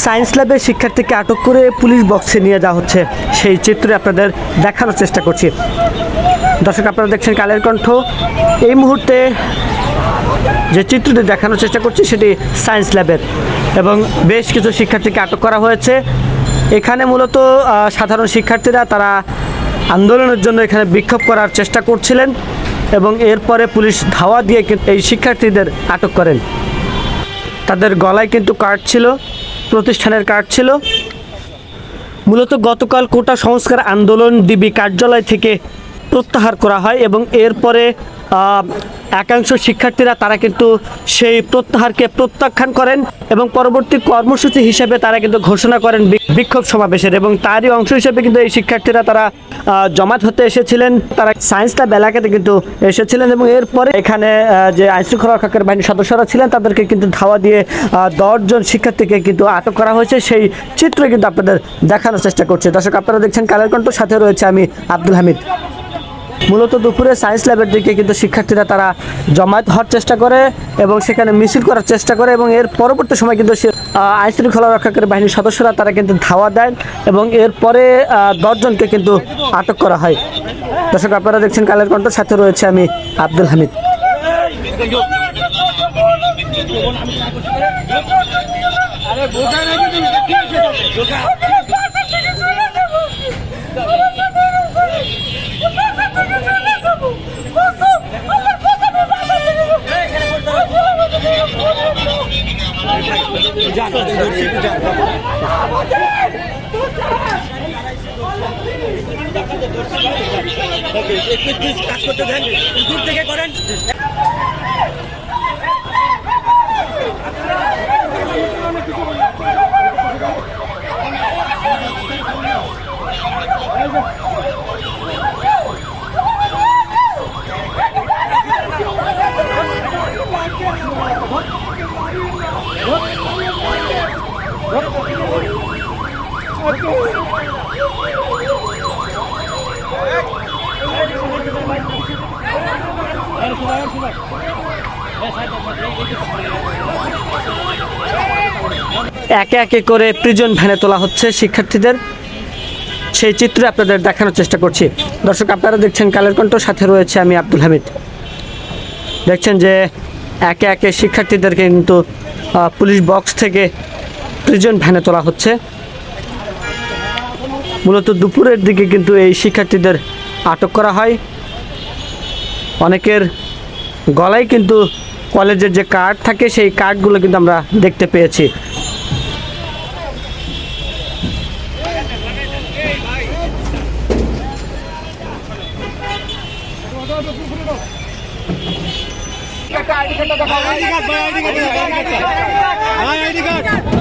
Science ল্যাবের শিক্ষার্থীকে আটক করে পুলিশ বক্সে নিয়ে যাওয়া হচ্ছে, সেই চিত্রে আপনাদের দেখানোর চেষ্টা করছি। দর্শক, আপনারা দেখছেন কালের কণ্ঠ। এই মুহূর্তে যে চিত্রটি দেখানোর চেষ্টা করছি সেটি সায়েন্স ল্যাবের, এবং বেশ কিছু শিক্ষার্থীকে আটক করা হয়েছে। এখানে মূলত সাধারণ শিক্ষার্থীরা তারা আন্দোলনের জন্য এখানে বিক্ষোভ করার চেষ্টা করছিলেন, এবং এরপরে পুলিশ ধাওয়া দিয়ে এই শিক্ষার্থীদের আটক করেন। তাদের গলায় কিন্তু কার্ড ছিল, প্রতিষ্ঠানের কার্ড ছিল। মূলত গতকাল কোটা সংস্কার আন্দোলন ডিবি কার্যালয় থেকে প্রত্যাহার করা হয়, এবং এরপরে একাংশ শিক্ষার্থীরা তারা কিন্তু সেই প্রত্যাহারকে প্রত্যাখ্যান করেন, এবং পরবর্তী কর্মসূচি হিসেবে তারা কিন্তু ঘোষণা করেন বিক্ষোভ সমাবেশের, এবং তারই অংশ হিসেবে কিন্তু এই শিক্ষার্থীরা তারা জমায়েত হতে এসেছিলেন। তারা সায়েন্স ল্যাব এলাকাতে কিন্তু এসেছিলেন, এবং এরপরে এখানে যে আইনশৃঙ্খলা রক্ষাকারী বাহিনীর সদস্যরা ছিলেন তাদেরকে কিন্তু ধাওয়া দিয়ে 10 জন শিক্ষার্থীকে কিন্তু আটক করা হয়েছে। সেই চিত্র কিন্তু আপনাদের দেখানোর চেষ্টা করছে। দর্শক, আপনারা দেখছেন কালের কণ্ঠ, সাথে রয়েছে আমি আব্দুল হামিদ। মূলত দুপুরে সায়েন্স ল্যাবের দিকে কিন্তু শিক্ষার্থীরা তারা জমায়েত হওয়ার চেষ্টা করে এবং সেখানে মিছিল করার চেষ্টা করে, এবং এর পরবর্তী সময় কিন্তু আইনশৃঙ্খলা রক্ষাকারী বাহিনীর সদস্যরা তারা কিন্তু ধাওয়া দেন, এবং এরপরে 10 জনকে কিন্তু আটক করা হয়। দর্শক, আপনারা দেখছেন কালের কণ্ঠ, সাথে রয়েছে আমি আব্দুল হামিদ। কাজ করতে দেন, দূর থেকে করেন। একে একে করে প্রিজন ভ্যানে তোলা হচ্ছে শিক্ষার্থীদের, সেই চিত্র আপনাদের দেখানোর চেষ্টা করছি। দর্শক, আপনারা দেখছেন কালের কণ্ঠ, সাথে রয়েছে আমি আব্দুল হামিদ। দেখছেন যে একে একে শিক্ষার্থীদেরকে কিন্তু পুলিশ বক্স থেকে প্রিজন ভ্যানে তোলা হচ্ছে। মূলত দুপুরের দিকে কিন্তু এই শিক্ষার্থীদের আটক করা হয়। অনেকের গলায় কিন্তু কলেজের যে কার্ড থাকে সেই কার্ডগুলো কিন্তু আমরা দেখতে পেয়েছি। ID card